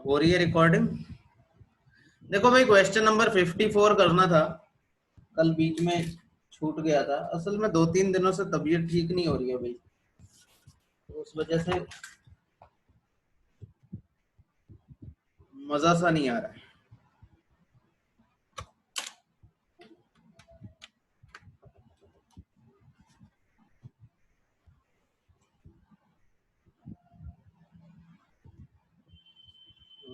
हो रही है रिकॉर्डिंग? देखो भाई, क्वेश्चन नंबर 54 करना था, कल बीच में छूट गया था। असल में 2-3 दिनों से तबीयत ठीक नहीं हो रही है भाई, तो उस वजह से मजा सा नहीं आ रहा है।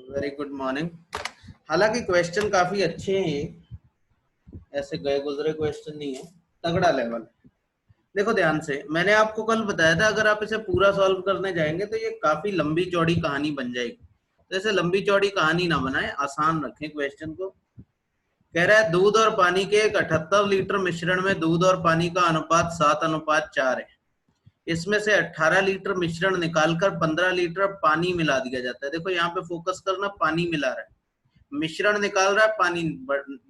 Very good morning. हालांकि क्वेश्चन काफी अच्छे हैं, ऐसे गए गुजरे क्वेश्चन नहीं है, तगड़ा लेवल। देखो ध्यान से, मैंने आपको कल बताया था अगर आप इसे पूरा सॉल्व करने जाएंगे तो ये काफी लंबी चौड़ी कहानी बन जाएगी। तो ऐसे लंबी चौड़ी कहानी ना बनाए, आसान रखें क्वेश्चन को। कह रहा है दूध और पानी के एक 78 लीटर मिश्रण में दूध और पानी का अनुपात 7:4 है। इसमें से 18 लीटर मिश्रण निकालकर 15 लीटर पानी मिला दिया जाता है। देखो यहाँ पे फोकस करना, पानी मिला रहा है, मिश्रण निकाल रहा है, पानी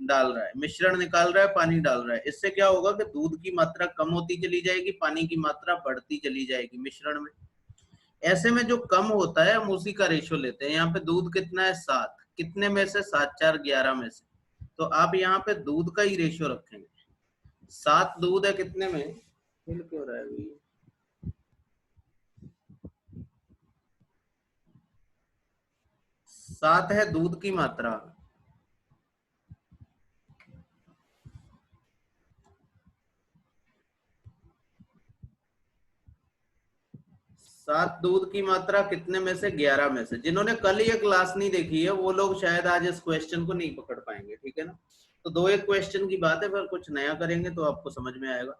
डाल रहा है, मिश्रण निकाल रहा है, पानी डाल रहा है। इससे क्या होगा कि दूध की मात्रा कम होती चली जाएगी, पानी की मात्रा बढ़ती चली जाएगी मिश्रण में। ऐसे में जो कम होता है हम उसी का रेशो लेते हैं। यहाँ पे दूध कितना है? 7। कितने में से? 7 4 11 में से। तो आप यहाँ पे दूध का ही रेशियो रखेंगे। 7 दूध है, कितने में हिल क्यों रहा है भाई? 7 है दूध की मात्रा, 7 दूध की मात्रा कितने में से? 11 में से। जिन्होंने कल ये क्लास नहीं देखी है वो लोग शायद आज इस क्वेश्चन को नहीं पकड़ पाएंगे, ठीक है ना? तो 2-1 क्वेश्चन की बात है, फिर कुछ नया करेंगे तो आपको समझ में आएगा।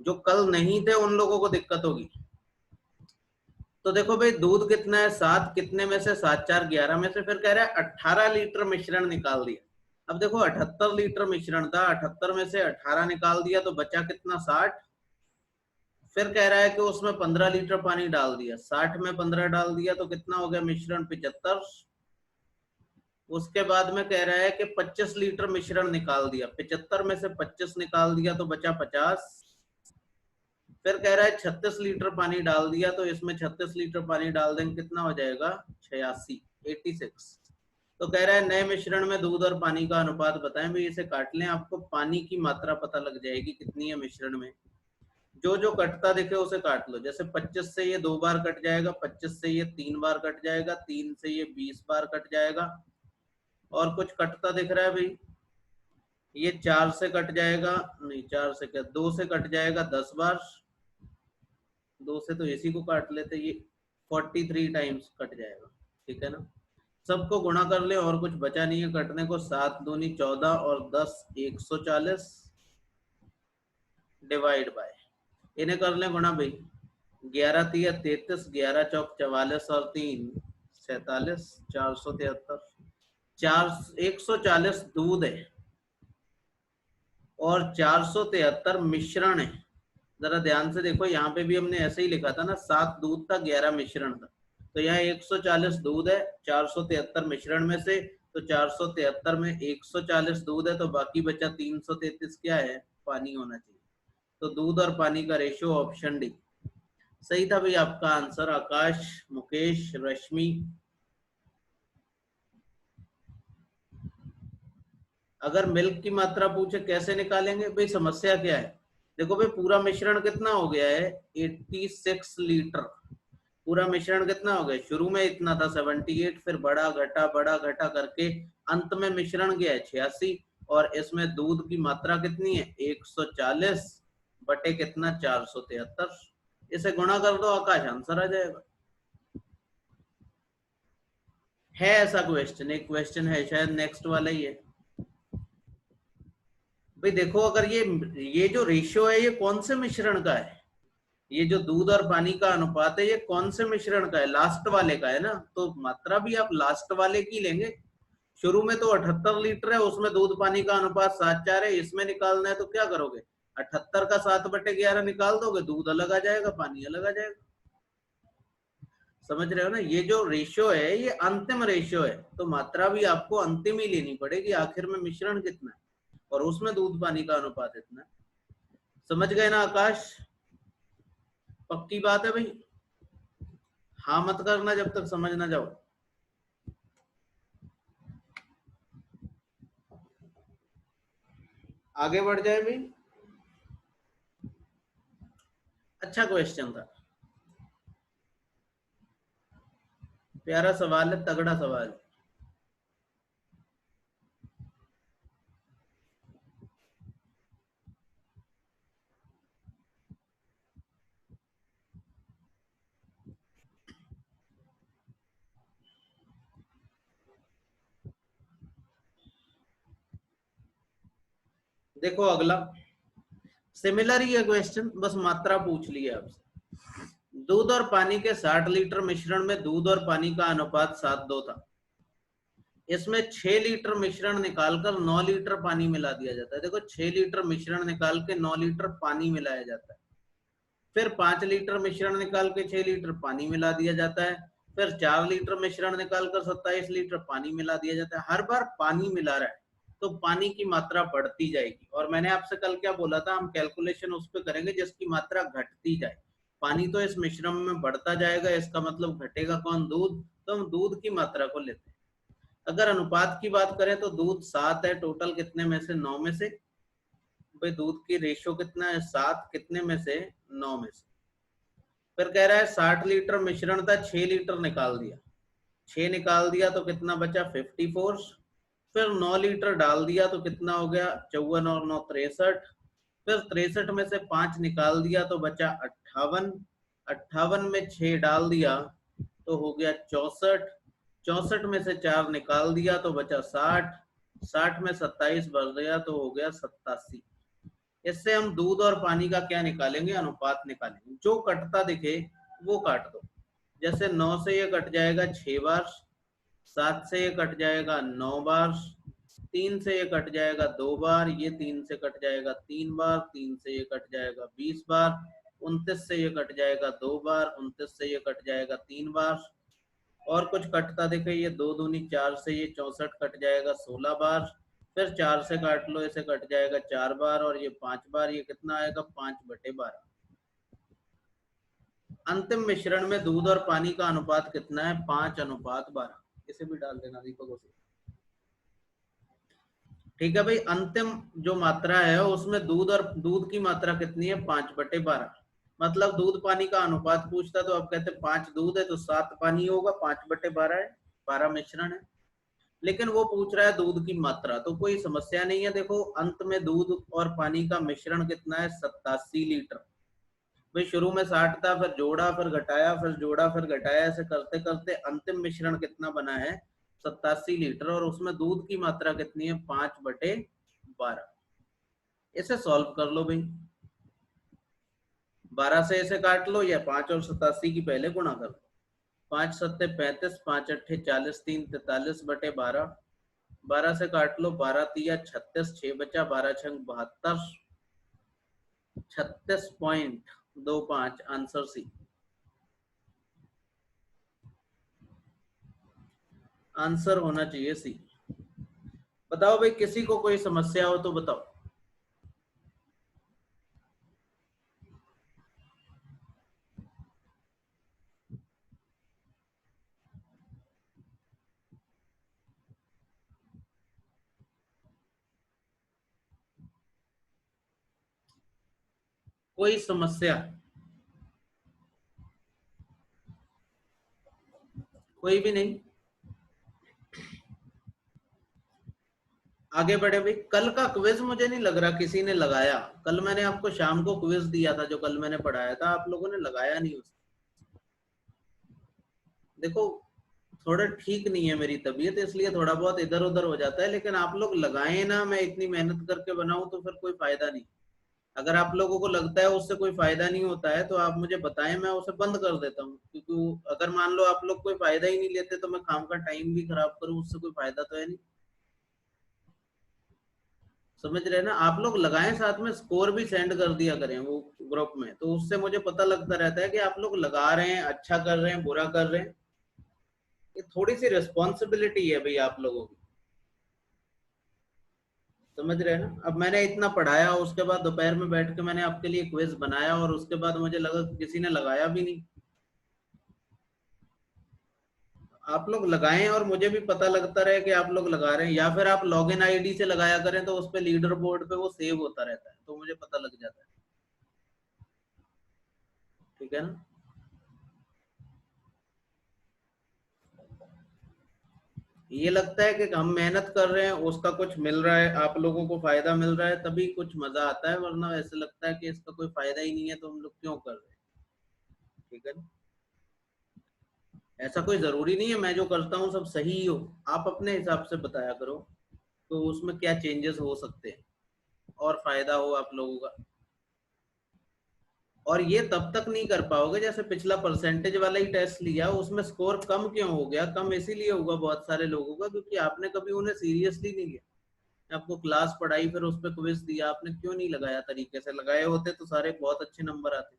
जो कल नहीं थे उन लोगों को दिक्कत होगी। तो देखो भाई, दूध कितना है? 7। कितने में से? 7 4 11 में से। फिर कह रहा है 18 लीटर मिश्रण निकाल दिया। अब देखो 78 लीटर मिश्रण था, 78 में से 18 निकाल दिया तो बचा कितना? 60। फिर कह रहा है कि उसमें 15 लीटर पानी डाल दिया, 60 में 15 डाल दिया तो कितना हो गया मिश्रण? 75। उसके बाद में कह रहा है कि 25 लीटर मिश्रण निकाल दिया, 75 में से 25 निकाल दिया तो बचा 50। फिर कह रहा है 36 लीटर पानी डाल दिया, तो इसमें 36 लीटर पानी डाल देंगे, कितना हो जाएगा? 86, 86। तो कह रहा है नए मिश्रण में दूध और पानी का अनुपात बताएं। भाई इसे काट लें, आपको पानी की मात्रा पता लग जाएगी कितनी है मिश्रण में। जो जो कटता दिखे उसे काट लो। जैसे 25 से ये 2 बार कट जाएगा, 25 से ये 3 बार कट जाएगा, 3 से ये 20 बार कट जाएगा। और कुछ कटता दिख रहा है भाई? ये 4 से कट जाएगा, नहीं 4 से क्या, 2 से कट जाएगा 10 बार। 2 से तो इसी को काट लेते, ये 43 टाइम्स कट जाएगा, ठीक है ना? सबको गुणा कर ले और कुछ बचा नहीं है कटने को। 7 दूनी 14 और 10 140 डिवाइड बाय, इन्हें कर ले गुणा भाई। 11 तिया 33, 11 चौक 44 और 3 47, 473। 140 दूध है और 473 मिश्रण है। जरा ध्यान से देखो, यहाँ पे भी हमने ऐसे ही लिखा था ना, 7 दूध था 11 मिश्रण था। तो यहाँ 140 दूध है, 473 मिश्रण में से। तो 473 में 140 दूध है तो बाकी बचा 333 क्या है? पानी होना चाहिए। तो दूध और पानी का रेशियो ऑप्शन डी सही था भाई आपका आंसर। आकाश, मुकेश, रश्मि। अगर मिल्क की मात्रा पूछे कैसे निकालेंगे भाई, समस्या क्या है? देखो भाई, पूरा मिश्रण कितना हो गया है? 86 लीटर। पूरा मिश्रण कितना हो गया? शुरू में इतना था 78, फिर बड़ा घटा करके अंत में मिश्रण गया है 86। और इसमें दूध की मात्रा कितनी है? 140 बटे कितना? 473। इसे गुणा कर दो आकाश, आंसर आ जाएगा। है ऐसा क्वेश्चन, एक क्वेश्चन है शायद नेक्स्ट वाला ही है भाई। देखो अगर ये जो रेशियो है ये कौन से मिश्रण का है? ये जो दूध और पानी का अनुपात है ये कौन से मिश्रण का है? लास्ट वाले का है ना, तो मात्रा भी आप लास्ट वाले की लेंगे। शुरू में तो 78 लीटर है, उसमें दूध पानी का अनुपात 7 4 है, इसमें निकालना है तो क्या करोगे? 78 का 7/11 निकाल दोगे, दूध अलग आ जाएगा, पानी अलग आ जाएगा। समझ रहे हो ना? ये जो रेशियो है ये अंतिम रेशियो है, तो मात्रा भी आपको अंतिम ही लेनी पड़ेगी। आखिर में मिश्रण कितना है और उसमें दूध पानी का अनुपात इतना है। समझ गए ना आकाश? पक्की बात है भाई? हाँ मत करना जब तक समझ ना जाओ। आगे बढ़ जाए भाई। अच्छा क्वेश्चन था, प्यारा सवाल है, तगड़ा सवाल है। देखो अगला सिमिलर ही है क्वेश्चन, बस मात्रा पूछ ली है आपसे। दूध और पानी के 60 लीटर मिश्रण में दूध और पानी का अनुपात 7:2 था। इसमें 6 लीटर मिश्रण निकालकर 9 लीटर पानी मिला दिया जाता है। देखो 6 लीटर मिश्रण निकाल के 9 लीटर पानी मिलाया जाता है। फिर 5 लीटर मिश्रण निकाल के 6 लीटर पानी मिला दिया जाता है। फिर 4 लीटर मिश्रण निकाल कर 27 लीटर पानी मिला दिया जाता है। हर बार पानी मिला रहा है तो पानी की मात्रा बढ़ती जाएगी। और मैंने आपसे कल क्या बोला था, हम कैलकुलेशन उस पर करेंगे जिसकी मात्रा घटती जाए। पानी तो इस मिश्रण में बढ़ता जाएगा, इसका मतलब घटेगा कौन? दूध। तो हम दूध की मात्रा को लेते हैं। अगर अनुपात की बात करें तो दूध 7 है, टोटल कितने में से? 9 में से। भाई दूध की रेशियो कितना है? 7 कितने में से? 9 में से। फिर कह रहा है 60 लीटर मिश्रण था, 6 लीटर निकाल दिया। 6 निकाल दिया तो कितना बचा? 54। फिर 9 लीटर डाल दिया तो कितना हो गया? 54 और 9 63। फिर 63 में से 5 निकाल दिया तो बचा 58। 58 में 6 डाल दिया तो हो गया 64। 64 में से 4 निकाल दिया तो बचा 60। 60 में 27 बढ़ गया तो हो गया 87। इससे हम दूध और पानी का क्या निकालेंगे? अनुपात निकालेंगे। जो कटता दिखे वो काट दो। जैसे 9 से ये कट जाएगा 6 बार, 7 से ये कट जाएगा 9 बार, 3 से ये कट जाएगा 2 बार, ये 3 से कट जाएगा 3 बार, 3 से ये कट जाएगा 20 बार, 29 से ये कट जाएगा 2 बार, 29 से ये कट जाएगा 3 बार। और कुछ कटता दिखे, ये 2 दूनी 4 से ये 64 कट जाएगा 16 बार। फिर 4 से काट लो, इसे कट जाएगा 4 बार, और ये 5 बार, ये कितना आएगा? 5/12। अंतिम मिश्रण में दूध और पानी का अनुपात कितना है? 5:12। इसे भी डाल देना दीपक उसे। ठीक है भाई, अंतिम जो मात्रा है उसमें दूध की मात्रा कितनी है? 5/12। मतलब दूध पानी का अनुपात पूछता तो आप कहते 5 दूध है तो 7 पानी होगा, 5/12 है, 12 मिश्रण है। लेकिन वो पूछ रहा है दूध की मात्रा, तो कोई समस्या नहीं है। देखो अंत में दूध और पानी का मिश्रण कितना है? 87 लीटर। भाई शुरू में 60 था, फिर जोड़ा, फिर घटाया, फिर जोड़ा, फिर घटाया, ऐसे करते करते अंतिम मिश्रण कितना बना है? 87 लीटर। और उसमें दूध की मात्रा कितनी है? 5/12। इसे सॉल्व कर लो भाई। 12 से इसे काट लो, या 5 और 87 की पहले गुणा कर लो। 5 सत्ते 35, 5 अट्ठे 40, 3 43/12। 12 से काट लो, 12 तिया 36, 6 बचा, 12 छंग 72, 36.25। Answer C. आंसर होना चाहिए सी। बताओ भाई, किसी को कोई समस्या हो तो बताओ। कोई समस्या? कोई भी नहीं? आगे बढ़े भाई। कल का क्विज मुझे नहीं लग रहा किसी ने लगाया। कल मैंने आपको शाम को क्विज दिया था, जो कल मैंने पढ़ाया था, आप लोगों ने लगाया नहीं उसे। देखो थोड़ा ठीक नहीं है मेरी तबीयत, इसलिए थोड़ा बहुत इधर उधर हो जाता है। लेकिन आप लोग लगाए ना, मैं इतनी मेहनत करके बनाऊं तो फिर कोई फायदा नहीं। अगर आप लोगों को लगता है उससे कोई फायदा नहीं होता है तो आप मुझे बताएं, मैं उसे बंद कर देता हूँ। क्योंकि अगर मान लो आप लोग कोई फायदा ही नहीं लेते तो मैं काम का टाइम भी खराब करूँ, उससे कोई फायदा तो है नहीं। समझ रहे हैं ना? आप लोग लगाएं, साथ में स्कोर भी सेंड कर दिया करें वो ग्रुप में, तो उससे मुझे पता लगता रहता है कि आप लोग लगा रहे हैं, अच्छा कर रहे हैं, बुरा कर रहे हैं। ये थोड़ी सी रिस्पॉन्सिबिलिटी है भाई आप लोगों की। समझ रहे हैं ना? अब मैंने इतना पढ़ाया, उसके बाद दोपहर में बैठ के मैंने आपके लिए क्विज बनाया, और उसके बाद मुझे लगा किसी ने लगाया भी नहीं। आप लोग लगाएं और मुझे भी पता लगता रहे कि आप लोग लगा रहे हैं, या फिर आप लॉगिन आईडी से लगाया करें तो उस पे लीडर बोर्ड पे वो सेव होता रहता है तो मुझे पता लग जाता है। ठीक है ना। ये लगता है कि हम मेहनत कर रहे हैं, उसका कुछ मिल रहा है, आप लोगों को फायदा मिल रहा है, तभी कुछ मजा आता है, वरना ऐसे लगता है कि इसका कोई फायदा ही नहीं है तो हम लोग क्यों कर रहे हैं। ठीक है ना। ऐसा कोई जरूरी नहीं है मैं जो करता हूँ सब सही ही हो, आप अपने हिसाब से बताया करो तो उसमें क्या चेंजेस हो सकते हैं और फायदा हो आप लोगों का। और ये तब तक नहीं कर पाओगे जैसे पिछला परसेंटेज वाला ही टेस्ट लिया, उसमें स्कोर कम क्यों हो गया, कम इसीलिए होगा बहुत सारे लोगों का क्योंकि आपने कभी उन्हें सीरियसली नहीं लिया। आपको क्लास पढ़ाई फिर उस पर क्विज दिया, आपने क्यों नहीं लगाया, तरीके से लगाए होते तो सारे बहुत अच्छे नंबर आते।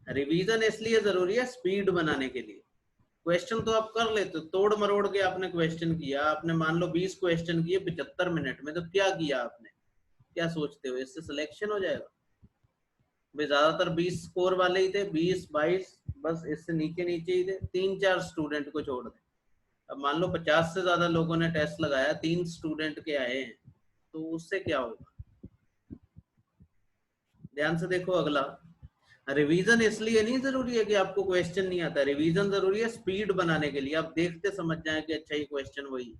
रिवीजन इसलिए जरूरी है स्पीड बनाने के लिए। क्वेश्चन तो आप कर लेते हो, तोड़ मरोड़ के आपने क्वेश्चन किया, आपने मान लो 20 क्वेश्चन किए 75 मिनट में, तो क्या किया आपने, क्या सोचते हो इससे सिलेक्शन हो जाएगा? भाई ज्यादातर 20 स्कोर वाले ही थे, 20 22, बस इससे नीचे नीचे ही थे, 3-4 स्टूडेंट को छोड़ दे। अब मान लो 50 से ज्यादा लोगों ने टेस्ट लगाया, 3 स्टूडेंट के आए हैं, तो उससे क्या होगा? ध्यान से देखो अगला। रिवीजन इसलिए नहीं जरूरी है कि आपको क्वेश्चन नहीं आता, रिवीजन जरूरी है स्पीड बनाने के लिए, आप देखते समझ जाए कि अच्छा ये क्वेश्चन वही।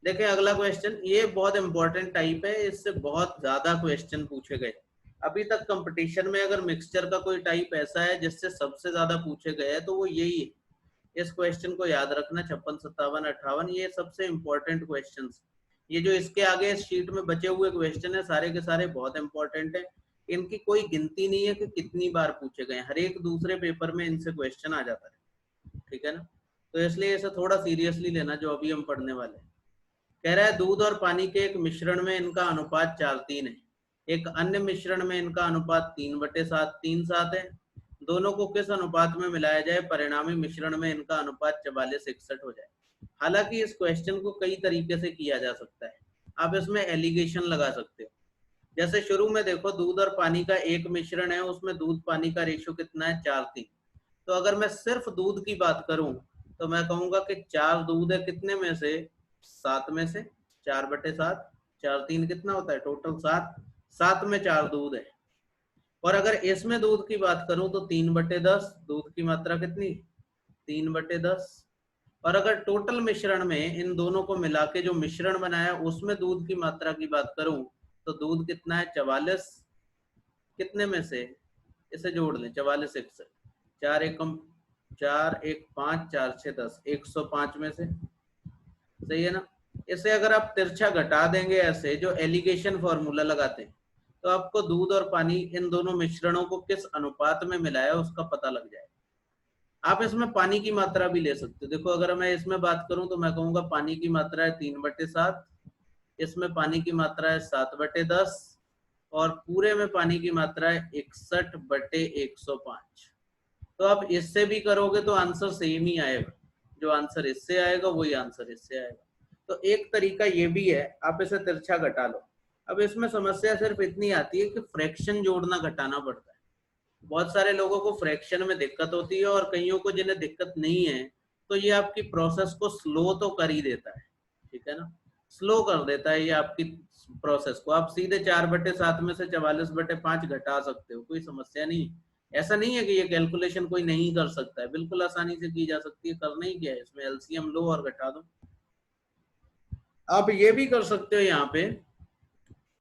देखें अगला क्वेश्चन, ये बहुत इंपॉर्टेंट टाइप है, इससे बहुत ज्यादा क्वेश्चन पूछे गए अभी तक कंपटीशन में। अगर मिक्सचर का कोई टाइप ऐसा है जिससे सबसे ज्यादा पूछे गए हैं तो वो यही है। इस क्वेश्चन को याद रखना, 56 57 58 ये सबसे इंपॉर्टेंट क्वेश्चन। ये जो इसके आगे इस शीट में बचे हुए क्वेश्चन है सारे के सारे बहुत इंपॉर्टेंट है। इनकी कोई गिनती नहीं है कि कितनी बार पूछे गए, हर एक दूसरे पेपर में इनसे क्वेश्चन आ जाता है। ठीक है ना। तो इसलिए इसे थोड़ा सीरियसली लेना जो अभी हम पढ़ने वाले हैं। कह रहा है दूध और पानी के एक मिश्रण में इनका अनुपात 4:3 है, एक अन्य मिश्रण में इनका अनुपात 3/7 है। दोनों को किस अनुपात में मिलाया जाए परिणामी मिश्रण में इनका अनुपात 44:61 हो जाए। हालांकि इस क्वेश्चन को कई तरीके से किया जा सकता है, आप इसमें एलिगेशन लगा सकते हो। जैसे शुरू में देखो दूध और पानी का एक मिश्रण है, उसमें दूध पानी का रेशियो कितना है 4:3। तो अगर मैं सिर्फ दूध की बात करूं तो मैं कहूंगा कि 4 दूध है कितने में से, 7 में से, 4/7, 4 3 कितना होता है टोटल 7, 7 में 4 दूध है। और अगर इसमें दूध की बात करूं तो 3/10, दूध की मात्रा कितनी, 3/10। और अगर टोटल मिश्रण में इन दोनों को मिला के जो मिश्रण बनाया उसमें दूध की मात्रा की बात करूं तो दूध कितना है 44, कितने में से, इसे जोड़ लें 44 61, 4 एकम 4 1 5 4 6 10, 105 में से। सही है ना। इसे अगर आप तिरछा घटा देंगे ऐसे जो एलिगेशन फॉर्मूला लगाते हैं तो आपको दूध और पानी इन दोनों मिश्रणों को किस अनुपात में मिलाया उसका पता लग जाएगा। आप इसमें पानी की मात्रा भी ले सकते हो। देखो अगर मैं इसमें बात करूं तो मैं कहूंगा पानी की मात्रा है 3/7, इसमें पानी की मात्रा है 7/10 और पूरे में पानी की मात्रा है 61/105। तो आप इससे भी करोगे तो आंसर सेम ही आएगा, जो आंसर इससे आएगा वही आंसर इससे आएगा। तो एक तरीका ये भी है, आप इसे तिरछा घटा लो। अब इसमें समस्या सिर्फ इतनी आती है कि फ्रैक्शन जोड़ना घटाना पड़ता है। बहुत सारे लोगों को फ्रैक्शन में दिक्कत होती है और कईयों को जिन्हें दिक्कत नहीं है तो ये आपकी प्रोसेस को स्लो तो कर ही देता है। ठीक है ना, स्लो कर देता है ये आपकी प्रोसेस को। आप सीधे 4/7 में से 44/5 घटा सकते हो, कोई समस्या नहीं। ऐसा नहीं है कि ये कैलकुलेशन कोई नहीं कर सकता है, बिल्कुल आसानी से की जा सकती है। करना ही क्या है इसमें, एलसीएम लो और घटा दो। आप ये भी कर सकते हो यहाँ पे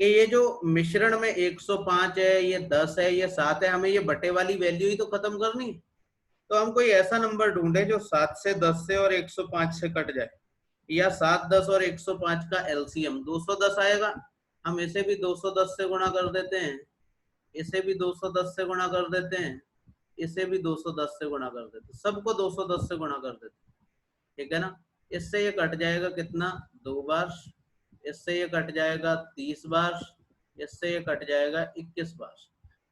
कि ये जो मिश्रण में 105 है, ये 10 है, ये 7 है, हमें ये बटे वाली वैल्यू ही तो खत्म करनी है। तो हम कोई ऐसा नंबर ढूंढे जो 7 से 10 से और 105 से कट जाए, या 7 10 और 105 का एलसीएम 210 आएगा। हम इसे भी 210 से गुणा कर देते हैं, इसे भी 210 से गुणा कर देते हैं, इसे भी 210 से गुणा कर देते हैं, सबको 210 से गुणा कर देते हैं। ठीक है ना। इससे ये कट जाएगा कितना, 2 बार, इससे ये कट जाएगा 30 बार, इससे ये कट जाएगा 21 बार।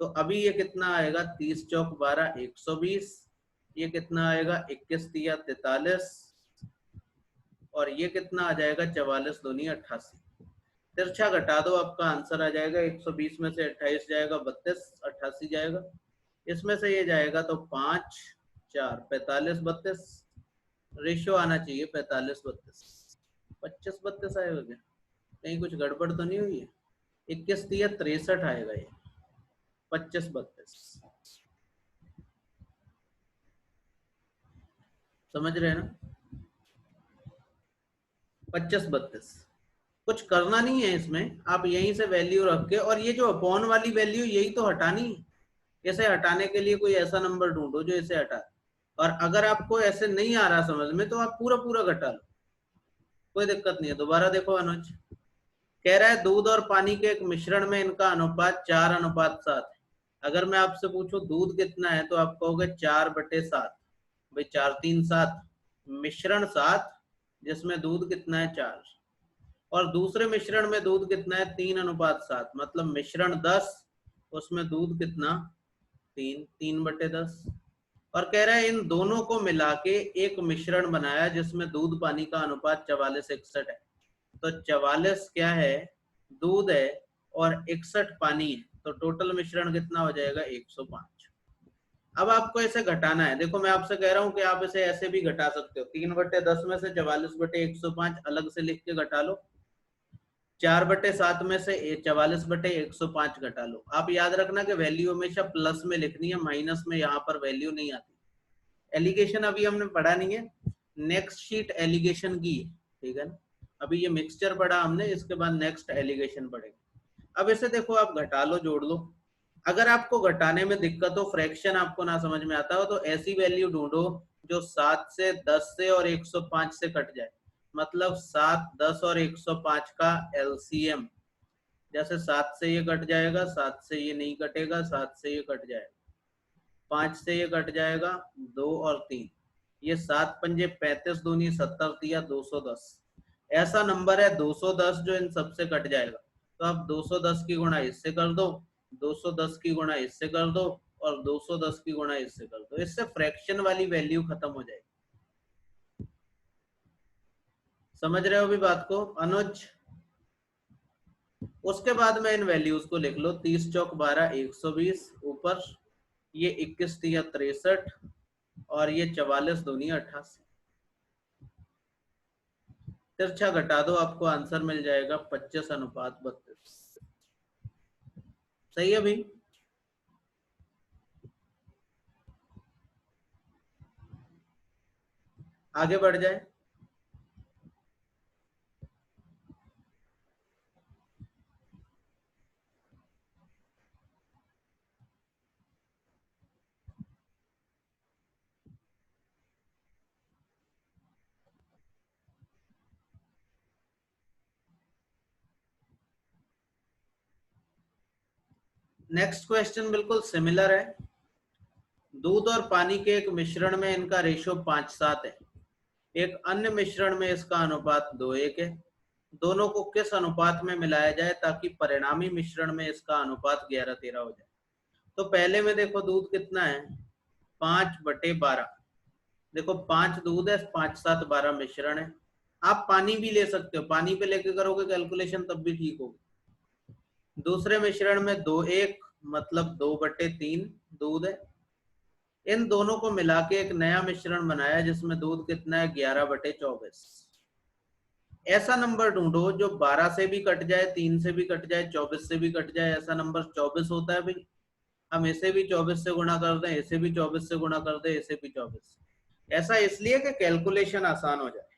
तो अभी ये कितना आएगा, 30 चौक 12 120, ये कितना आएगा 21 तिया 43, और ये कितना आ जाएगा 44 दूनी 88। तिरछा घटा दो आपका आंसर आ जाएगा, 120 में से 28 जाएगा 32, 88 जाएगा, इसमें से ये जाएगा तो 5 4, 45-32 रेशियो आना चाहिए, 45-32, 25-32 आएगा क्या? कहीं कुछ गड़बड़ तो नहीं हुई है? 21-63 आएगा ये, 25-32, समझ रहे हैं ना? 25-32 कुछ करना नहीं है इसमें, आप यहीं से वैल्यू रख के, और ये जो अपॉन वाली वैल्यू यही तो हटानी है। इसे हटाने के लिए कोई ऐसा नंबर ढूंढो जो इसे हटा, और अगर आपको ऐसे नहीं आ रहा समझ में तो आप पूरा पूरा घटा लो, कोई दिक्कत नहीं है। दोबारा देखो अनुज, कह रहा है दूध और पानी के एक मिश्रण में इनका अनुपात 4:7 है। अगर मैं आपसे पूछूं दूध कितना है तो आप कहोगे 4/7, भाई 4×3=7, मिश्रण 7 जिसमें दूध कितना है 4, और दूसरे मिश्रण में दूध कितना है 3:7, मतलब मिश्रण 10 उसमें दूध कितना 3, 3/10। और कह रहा है इन दोनों को मिला के एक मिश्रण बनाया जिसमें दूध पानी का अनुपात 44:61 है। तो 44 क्या है, दूध है, और 61 पानी है, तो टोटल मिश्रण कितना हो जाएगा 105। अब आपको इसे घटाना है। देखो मैं आपसे कह रहा हूं कि आप इसे ऐसे भी घटा सकते हो, 3/10 में से 44/105 अलग से लिख के घटा लो, 4/7 में से 44/105 घटा लो। आप याद रखना कि वैल्यू हमेशा प्लस में लिखनी है, माइनस में यहाँ पर वैल्यू नहीं आती। एलिगेशन अभी हमने पढ़ा नहीं है, नेक्स्ट शीट एलिगेशन की है, ठीक है ना? अभी ये मिक्सचर पढ़ा हमने, इसके बाद नेक्स्ट एलिगेशन पढ़ेगा। अब इसे देखो आप घटा लो, जोड़ लो। अगर आपको घटाने में दिक्कत हो, फ्रैक्शन आपको ना समझ में आता हो, तो ऐसी वैल्यू ढूंढो जो 7 से, 10 से और 105 से कट जाए, मतलब 7, 10 और 105 का एलसीएम। जैसे 7 से ये कट जाएगा, 7 से ये नहीं कटेगा, 7 से ये कट जाएगा, 5 से ये कट जाएगा, 2 और 3, ये 7×5 35, दूनी 70 दिया 210। ऐसा नंबर है 210 जो इन सबसे कट जाएगा। तो आप 210 की गुणा इससे कर दो, 210 की गुणा इससे कर दो, और 210 की गुणा इससे कर दो, इससे फ्रैक्शन वाली वैल्यू खत्म हो जाएगी। समझ रहे हो अभी बात को अनुज? उसके बाद में इन वैल्यूज को लिख लो, 30 चौक 12, 120 ऊपर, ये 21×3 = 63, और ये 44 दूनी 88। तिरछा घटा दो, आपको आंसर मिल जाएगा 25:32। सही है भाई? आगे बढ़ जाए। नेक्स्ट क्वेश्चन बिल्कुल सिमिलर है। दूध और पानी के एक मिश्रण में इनका रेशियो 5:7 है, एक अन्य मिश्रण में इसका अनुपात 2:1 है। दोनों को किस अनुपात में मिलाया जाए ताकि परिणामी मिश्रण में इसका अनुपात 11:13 हो जाए? तो पहले में देखो दूध कितना है, 5/12। देखो 5 दूध है, 5, 7, 12 मिश्रण है। आप पानी भी ले सकते हो, पानी पे लेके करोगे कैलकुलेशन तब भी ठीक होगी। दूसरे मिश्रण में 2:1, मतलब 2/3 दूध है। इन दोनों को मिला के एक नया मिश्रण बनाया जिसमें दूध कितना है 11/24। ऐसा नंबर ढूंढो जो 12 से भी कट जाए, 3 से भी कट जाए, 24 से भी कट जाए। ऐसा नंबर 24 होता है भाई। हम इसे भी 24 से गुणा कर दें, इसे भी 24 से गुणा कर दें, इसे भी 24। ऐसा इसलिए कि कैलकुलेशन आसान हो जाए।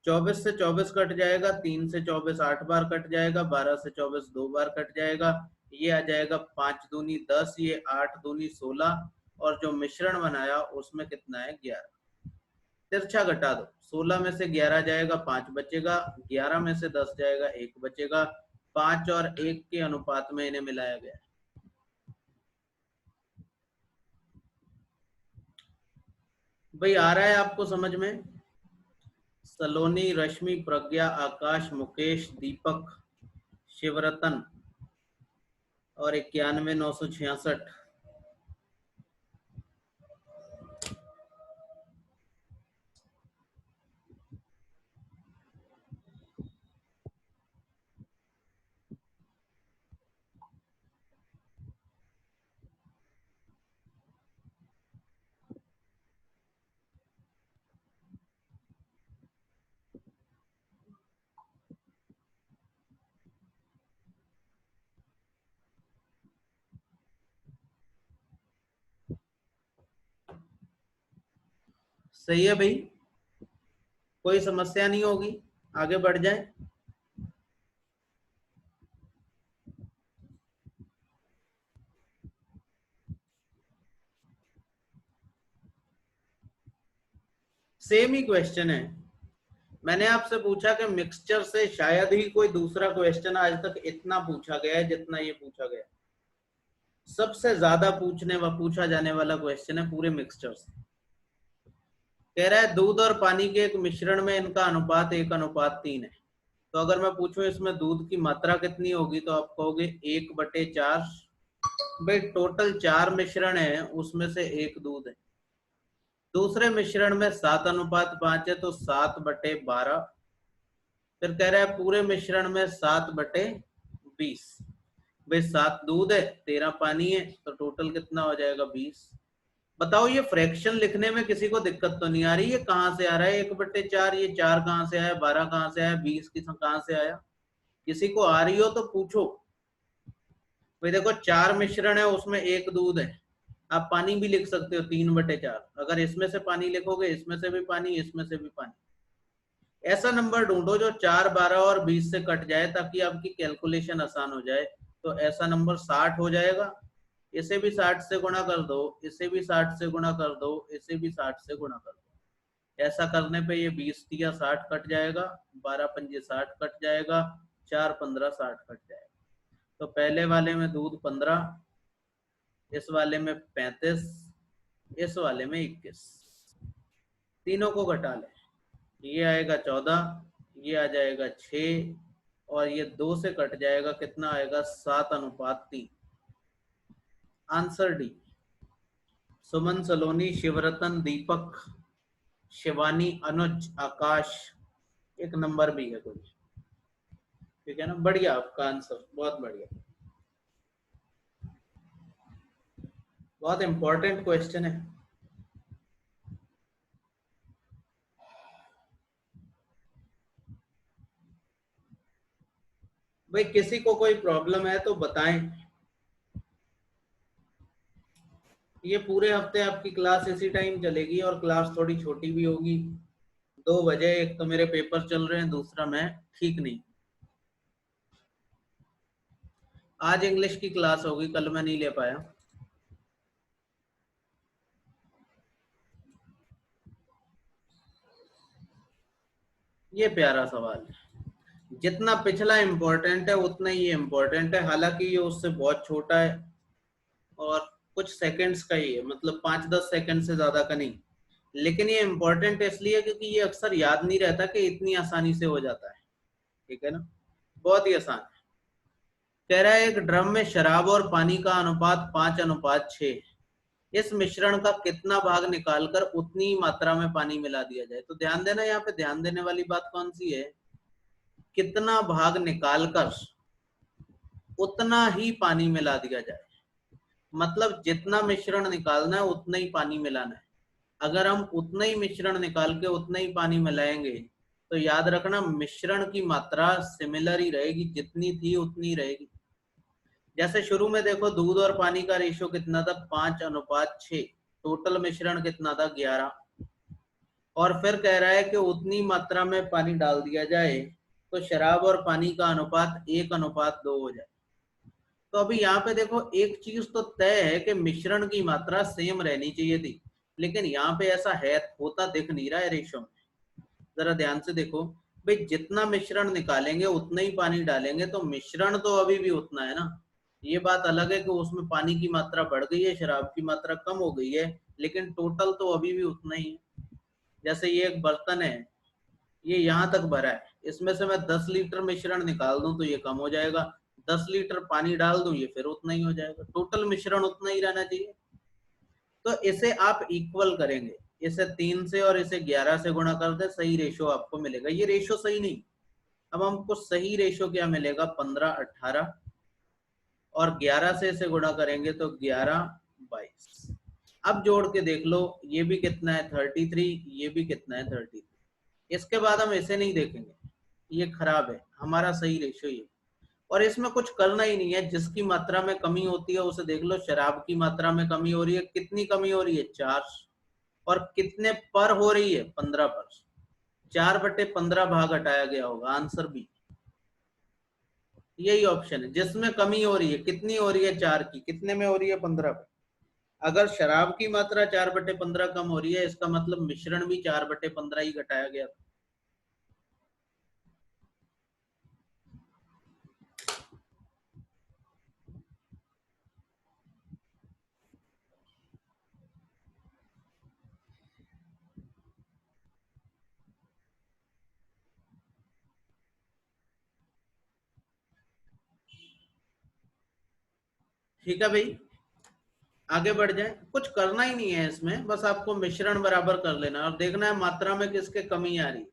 24 से 24 कट जाएगा, 3 से 24 8 बार कट जाएगा, 12 से 24 2 बार कट जाएगा, ये आ जाएगा 5 दूनी 10, ये 8 दूनी 16, और जो मिश्रण बनाया उसमें कितना है 11। तिरछा घटा दो, 16 में से 11 जाएगा 5 बचेगा, 11 में से 10 जाएगा 1 बचेगा, 5 और 1 के अनुपात में इन्हें मिलाया गया। भाई आ रहा है आपको समझ में? सलोनी, रश्मि, प्रज्ञा, आकाश, मुकेश, दीपक, शिवरतन और 91,966। सही है भाई, कोई समस्या नहीं होगी, आगे बढ़ जाए। सेम ही क्वेश्चन है। मैंने आपसे पूछा कि मिक्सचर से शायद ही कोई दूसरा क्वेश्चन आज तक इतना पूछा गया है जितना ये पूछा गया। सबसे ज्यादा पूछा जाने वाला क्वेश्चन है पूरे मिक्सचर से। कह रहा है दूध और पानी के एक मिश्रण में इनका अनुपात 1:3 है। तो अगर मैं पूछूं इसमें दूध की मात्रा कितनी होगी तो आप कहोगे 1/4। भाई टोटल 4 मिश्रण है, उसमें से एक दूध है। दूसरे मिश्रण में 7:5 है तो 7/12। फिर कह रहा है पूरे मिश्रण में 7/20। भाई 7 दूध है, 13 पानी है, तो टोटल कितना हो जाएगा 20। बताओ ये फ्रैक्शन लिखने में किसी को दिक्कत तो नहीं आ रही? ये कहां से आ रहा है 1/4? ये 4 कहां से आया, 12 कहां से आया, 20 की कहां से आया? किसी को आ रही हो तो पूछो। भाई देखो 4 मिश्रण है, उसमें एक दूध है। आप पानी भी लिख सकते हो 3/4। अगर इसमें से पानी लिखोगे, इसमें से भी पानी, इसमें से भी पानी। ऐसा नंबर ढूंढो जो 4, 12 और 20 से कट जाए ताकि आपकी कैलकुलेशन आसान हो जाए। तो ऐसा नंबर 60 हो जाएगा। इसे भी 60 से गुणा कर दो, इसे भी 60 से गुणा कर दो, इसे भी 60 से गुणा कर दो। ऐसा करने पे ये 20 या 60 कट जाएगा, 12 पंजे 60 कट जाएगा, 4 15 60 कट जाएगा। तो पहले वाले में दूध 15, इस वाले में 35, इस वाले में 21। तीनों को घटा ले, ये आएगा 14, ये आ जाएगा 6 और ये 2 से कट जाएगा, कितना आएगा 7:3। Answer D. सुमन, सलोनी, शिवरतन, दीपक, शिवानी, अनुज, आकाश, एक नंबर भी है कुछ। ठीक है ना, बढ़िया आपका आंसर, बहुत बढ़िया। बहुत इंपॉर्टेंट क्वेश्चन है। भाई किसी को कोई प्रॉब्लम है तो बताएं। ये पूरे हफ्ते आपकी क्लास इसी टाइम चलेगी और क्लास थोड़ी छोटी भी होगी। 2 बजे, एक तो मेरे पेपर चल रहे हैं, दूसरा मैं ठीक नहीं। आज इंग्लिश की क्लास होगी, कल मैं नहीं ले पाया। ये प्यारा सवाल है। जितना पिछला इम्पोर्टेंट है उतना ही ये इम्पोर्टेंट है, हालांकि ये उससे बहुत छोटा है और कुछ सेकंड्स का ही है, मतलब 5-10 सेकंड से ज्यादा का नहीं। लेकिन ये इम्पोर्टेंट इसलिए क्योंकि ये अक्सर याद नहीं रहता कि इतनी आसानी से हो जाता है। ठीक है ना, बहुत ही आसान है। कह रहा है एक ड्रम में शराब और पानी का अनुपात 5:6। इस मिश्रण का कितना भाग निकालकर उतनी मात्रा में पानी मिला दिया जाए? तो ध्यान देना, यहाँ पे ध्यान देने वाली बात कौन सी है? कितना भाग निकालकर उतना ही पानी मिला दिया जाए। मतलब जितना मिश्रण निकालना है उतना ही पानी मिलाना है। अगर हम उतना ही मिश्रण निकाल के उतना ही पानी मिलाएंगे तो याद रखना मिश्रण की मात्रा सिमिलर ही रहेगी, जितनी थी उतनी रहेगी। जैसे शुरू में देखो दूध और पानी का रेशियो कितना था, 5:6। टोटल मिश्रण कितना था, 11। और फिर कह रहा है कि उतनी मात्रा में पानी डाल दिया जाए तो शराब और पानी का अनुपात 1:2 हो जाए। तो अभी यहाँ पे देखो एक चीज तो तय है कि मिश्रण की मात्रा सेम रहनी चाहिए थी, लेकिन यहाँ पे ऐसा है, होता दिख नहीं रहा है रेशो में। जरा ध्यान से देखो, भाई जितना मिश्रण निकालेंगे उतना ही पानी डालेंगे तो मिश्रण तो अभी भी उतना है ना। ये बात अलग है कि उसमें पानी की मात्रा बढ़ गई है, शराब की मात्रा कम हो गई है, लेकिन टोटल तो अभी भी उतना ही है। जैसे ये एक बर्तन है, ये यहाँ तक भरा है, इसमें से मैं 10 लीटर मिश्रण निकाल दूं तो ये कम हो जाएगा, 10 लीटर पानी डाल दूं ये फिर उतना ही हो जाएगा, टोटल मिश्रण उतना ही रहना चाहिए। तो इसे आप इक्वल करेंगे, इसे 3 से और इसे 11 से गुणा कर दे, सही रेशो आपको मिलेगा। ये रेशो सही नहीं, अब हमको सही रेशो क्या मिलेगा, 15:18 और 11 से इसे गुणा करेंगे तो 11:22। अब जोड़ के देख लो, ये भी कितना है 33, ये भी कितना है 33। इसके बाद हम इसे नहीं देखेंगे, ये खराब है, हमारा सही रेशियो ये। और इसमें कुछ करना ही नहीं है, जिसकी मात्रा में कमी होती है उसे देख लो। शराब की मात्रा में कमी हो रही है, कितनी कमी हो रही है, 4, और कितने पर हो रही है, 15 पर। 4/15 भाग हटाया गया होगा, आंसर बी। यही ऑप्शन है जिसमें कमी हो रही है। कितनी हो रही है, 4 की, कितने में हो रही है, 15 पे। अगर शराब की मात्रा 4/15 कम हो रही है, इसका मतलब मिश्रण भी 4/15 ही घटाया गया था। ठीक है भाई, आगे बढ़ जाए। कुछ करना ही नहीं है इसमें, बस आपको मिश्रण बराबर कर लेना और देखना है मात्रा में किसके कमी आ रही है,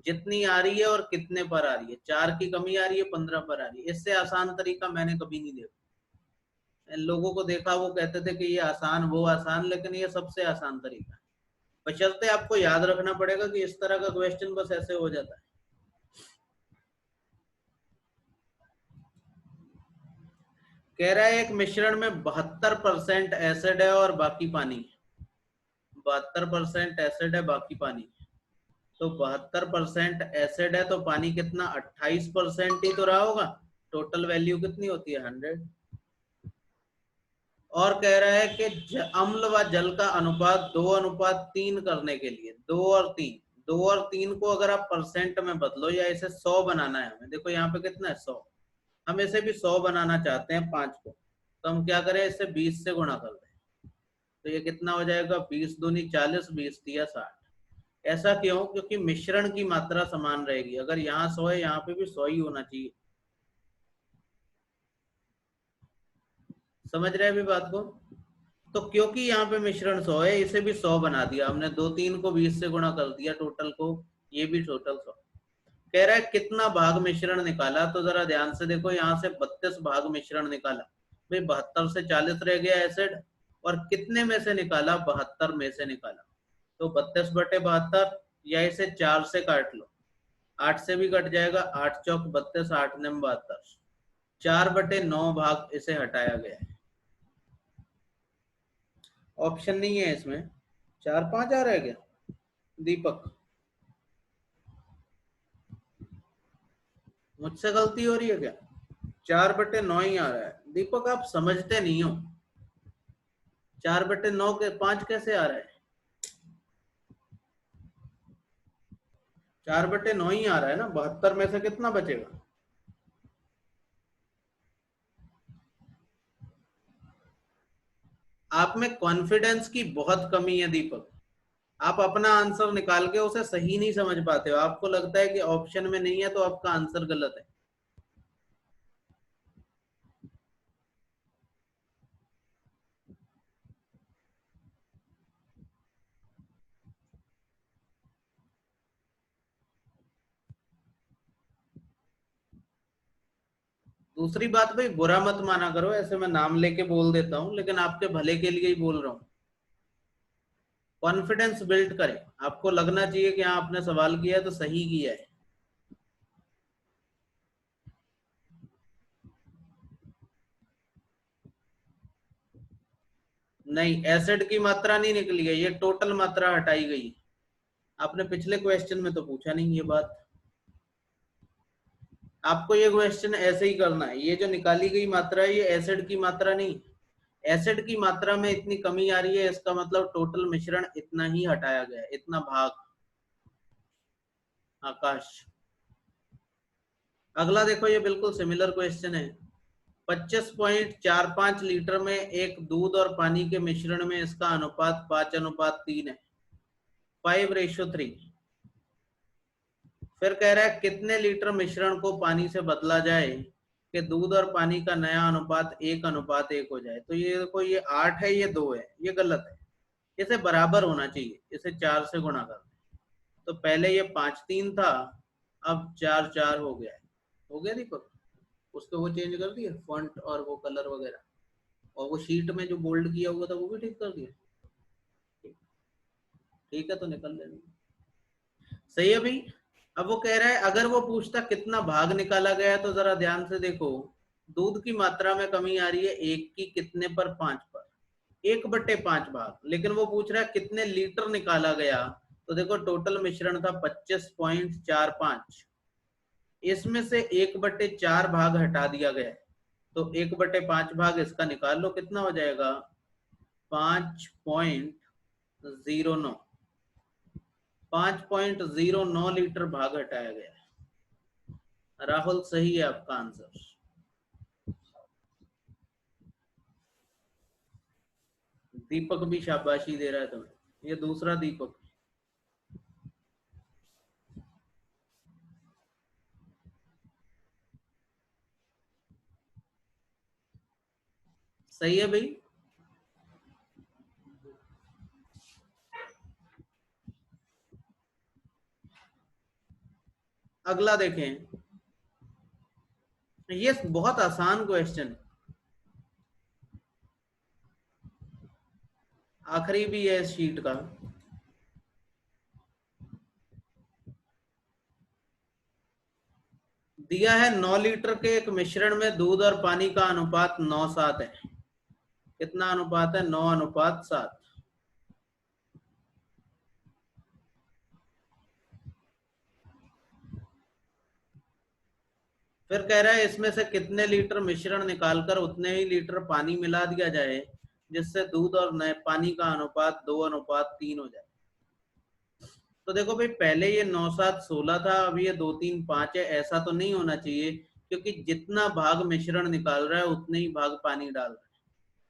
जितनी आ रही है और कितने पर आ रही है। 4 की कमी आ रही है, 15 पर आ रही है। इससे आसान तरीका मैंने कभी नहीं देखा। लोगों को देखा वो कहते थे कि ये आसान वो आसान, लेकिन ये सबसे आसान तरीका है। बशर्ते आपको याद रखना पड़ेगा कि इस तरह का क्वेश्चन बस ऐसे हो जाता है। कह रहा है एक मिश्रण में 72% एसिड है और बाकी पानी। 72% एसिड है, बाकी पानी। तो 72% एसिड है तो पानी कितना, 28% ही तो रहा होगा। टोटल वैल्यू कितनी होती है, 100। और कह रहा है कि अम्ल व जल का अनुपात 2:3 करने के लिए 2 और 3 को अगर आप परसेंट में बदलो या इसे 100 बनाना है हमें, देखो यहाँ पे कितना है, 100। हम इसे भी 100 बनाना चाहते हैं 5 को, तो हम क्या करें, इसे 20 से गुणा कर दें। तो ये कितना हो जाएगा, 20 दूनी 40, 20 तिया 60। ऐसा क्यों, क्योंकि मिश्रण की मात्रा समान रहेगी। अगर यहाँ 100 है, यहाँ पे भी 100 ही होना चाहिए। समझ रहे हैं अभी बात को। तो क्योंकि यहाँ पे मिश्रण 100 है, इसे भी 100 बना दिया हमने। 2 3 को 20 से गुणा कर दिया, टोटल को, ये भी टोटल 100। कह रहा है कितना भाग मिश्रण निकाला, तो जरा ध्यान से देखो, यहाँ से 32 भाग मिश्रण निकाला। भाई 72 से 40 रह गया एसिड, और कितने में से निकाला, 72 में से निकाला। तो 32/72, या इसे 4 से काट लो, 8 से भी कट जाएगा। 8 चौक 32, 8 9 72, 4/9 भाग इसे हटाया गया है। ऑप्शन नहीं है इसमें। 4 5 आ रहा है क्या दीपक, मुझसे गलती हो रही है क्या? 4/9 ही आ रहा है दीपक, आप समझते नहीं हो। 4/9 के 5 कैसे आ रहा है? 4/9 ही आ रहा है ना। 72 में से कितना बचेगा? आप में कॉन्फिडेंस की बहुत कमी है दीपक। आप अपना आंसर निकाल के उसे सही नहीं समझ पाते हो। आपको लगता है कि ऑप्शन में नहीं है तो आपका आंसर गलत है। दूसरी बात भाई, बुरा मत माना करो, ऐसे मैं नाम लेके बोल देता हूँ, लेकिन आपके भले के लिए ही बोल रहा हूँ। कॉन्फिडेंस बिल्ड करें। आपको लगना चाहिए कि हाँ, आपने सवाल किया है तो सही किया है। नहीं, एसिड की मात्रा नहीं निकली है, ये टोटल मात्रा हटाई गई। आपने पिछले क्वेश्चन में तो पूछा नहीं ये बात। आपको ये क्वेश्चन ऐसे ही करना है। ये जो निकाली गई मात्रा है, ये एसिड की मात्रा नहीं। एसिड की मात्रा में इतनी कमी आ रही है, इसका मतलब टोटल मिश्रण इतना ही हटाया गया है, इतना भाग। आकाश, अगला देखो, ये बिल्कुल सिमिलर क्वेश्चन है। 25.45 लीटर में एक दूध और पानी के मिश्रण में इसका अनुपात 5:3 है, 5:3। फिर कह रहा है कितने लीटर मिश्रण को पानी से बदला जाए कि दूध और पानी का नया अनुपात 1:1 हो जाए। तो ये देखो, ये 8 है, ये 2 है, ये गलत है। इसे बराबर होना चाहिए, इसे 4 से गुणा कर। तो पहले ये 5:3 था, अब 4:4 हो गया है। हो गया दीपक। उसको वो चेंज कर दिया, फॉन्ट और वो कलर वगैरह, और वो शीट में जो बोल्ड किया हुआ था वो भी ठीक कर दिया। ठीक है, तो निकल लेना। सही है भाई। अब वो कह रहा है अगर वो पूछता कितना भाग निकाला गया, तो जरा ध्यान से देखो। दूध की मात्रा में कमी आ रही है 1 की कितने पर, 5 पर। 1/5 भाग, लेकिन वो पूछ रहा है कितने लीटर निकाला गया। तो देखो टोटल मिश्रण था 25.45, इसमें से 1/4 भाग हटा दिया गया, तो 1/5 भाग इसका निकाल लो, कितना हो जाएगा 5.09, 5.09 लीटर भाग हटाया गया। राहुल सही है आपका आंसर। दीपक भी शाबाशी दे रहा है तुम्हें, ये दूसरा दीपक। सही है भाई। अगला देखें, ये बहुत आसान क्वेश्चन, आखिरी भी है इस शीट का। दिया है 9 लीटर के एक मिश्रण में दूध और पानी का अनुपात 9:7 है। कितना अनुपात है? 9:7। फिर कह रहा है इसमें से कितने लीटर मिश्रण निकालकर उतने ही लीटर पानी मिला दिया जाए जिससे दूध और नए पानी का अनुपात 2:3 हो जाए। तो देखो भाई, पहले ये 9:7 16 था, अब ये 2:3 5 है। ऐसा तो नहीं होना चाहिए, क्योंकि जितना भाग मिश्रण निकाल रहा है उतने ही भाग पानी डाल रहा है।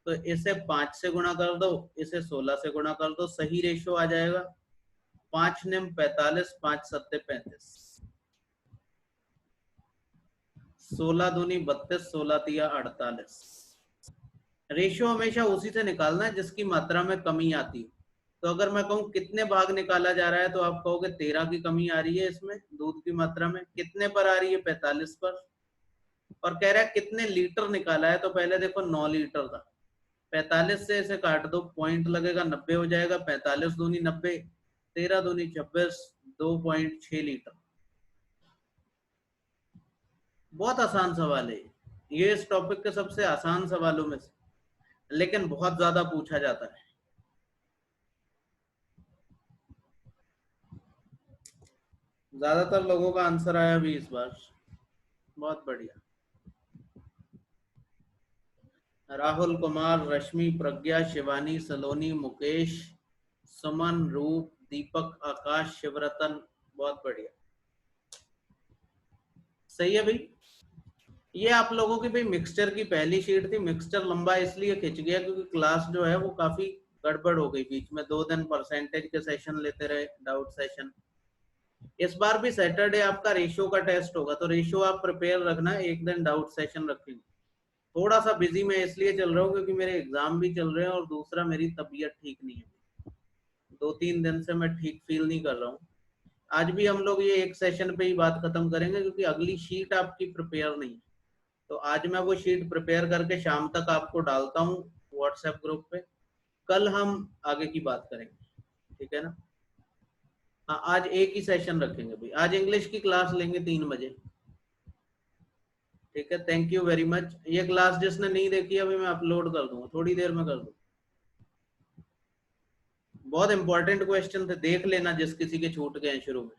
तो इसे 5 से गुणा कर दो, इसे 16 से गुणा कर दो, सही रेशो आ जाएगा। 5 निम 45, 5 सत्ते 35, 16 दूनी 32, 16 तिया 48। रेशियो हमेशा उसी से निकालना है जिसकी मात्रा में कमी आती है। तो अगर मैं कहूँ कितने भाग निकाला जा रहा है, तो आप कहोगे 13 की कमी आ रही है इसमें दूध की मात्रा में। कितने पर आ रही है? 45 पर। और कह रहा है कितने लीटर निकाला है, तो पहले देखो 9 लीटर था, 45 से इसे काट दो, पॉइंट लगेगा 90 हो जाएगा। 45 दूनी 90, 13 दूनी 26, 2.6 लीटर। बहुत आसान सवाल है ये इस टॉपिक के सबसे आसान सवालों में से, लेकिन बहुत ज्यादा पूछा जाता है। ज्यादातर लोगों का आंसर आया भी इस बार। बहुत बढ़िया। राहुल कुमार, रश्मि, प्रज्ञा, शिवानी, सलोनी, मुकेश, सुमन, रूप, दीपक, आकाश, शिवरतन, बहुत बढ़िया। सही है भाई। ये आप लोगों की भाई मिक्सचर की पहली शीट थी। मिक्सचर लंबा इसलिए खिंच गया क्योंकि क्लास जो है वो काफी गड़बड़ हो गई बीच में। 2 दिन परसेंटेज के सेशन लेते रहे, डाउट सेशन। इस बार भी सैटरडे आपका रेशियो का टेस्ट होगा, तो रेशियो आप प्रिपेयर रखना, एक दिन डाउट सेशन रखेंगे। थोड़ा सा बिजी मैं इसलिए चल रहा हूँ क्योंकि मेरे एग्जाम भी चल रहे हैं, और दूसरा मेरी तबीयत ठीक नहीं है। 2-3 दिन से मैं ठीक फील नहीं कर रहा हूँ। आज भी हम लोग ये एक सेशन पे ही बात खत्म करेंगे, क्योंकि अगली शीट आपकी प्रिपेयर नहीं है। तो आज मैं वो शीट प्रिपेयर करके शाम तक आपको डालता हूँ व्हाट्सएप ग्रुप पे। कल हम आगे की बात करेंगे, ठीक है ना। हाँ, आज एक ही सेशन रखेंगे भाई। आज इंग्लिश की क्लास लेंगे 3 बजे, ठीक है। Thank you very much. ये क्लास जिसने नहीं देखी अभी मैं अपलोड कर दूंगा, थोड़ी देर में कर दूंगा। बहुत इंपॉर्टेंट क्वेश्चन थे, देख लेना जिस किसी के छूट गए शुरू में।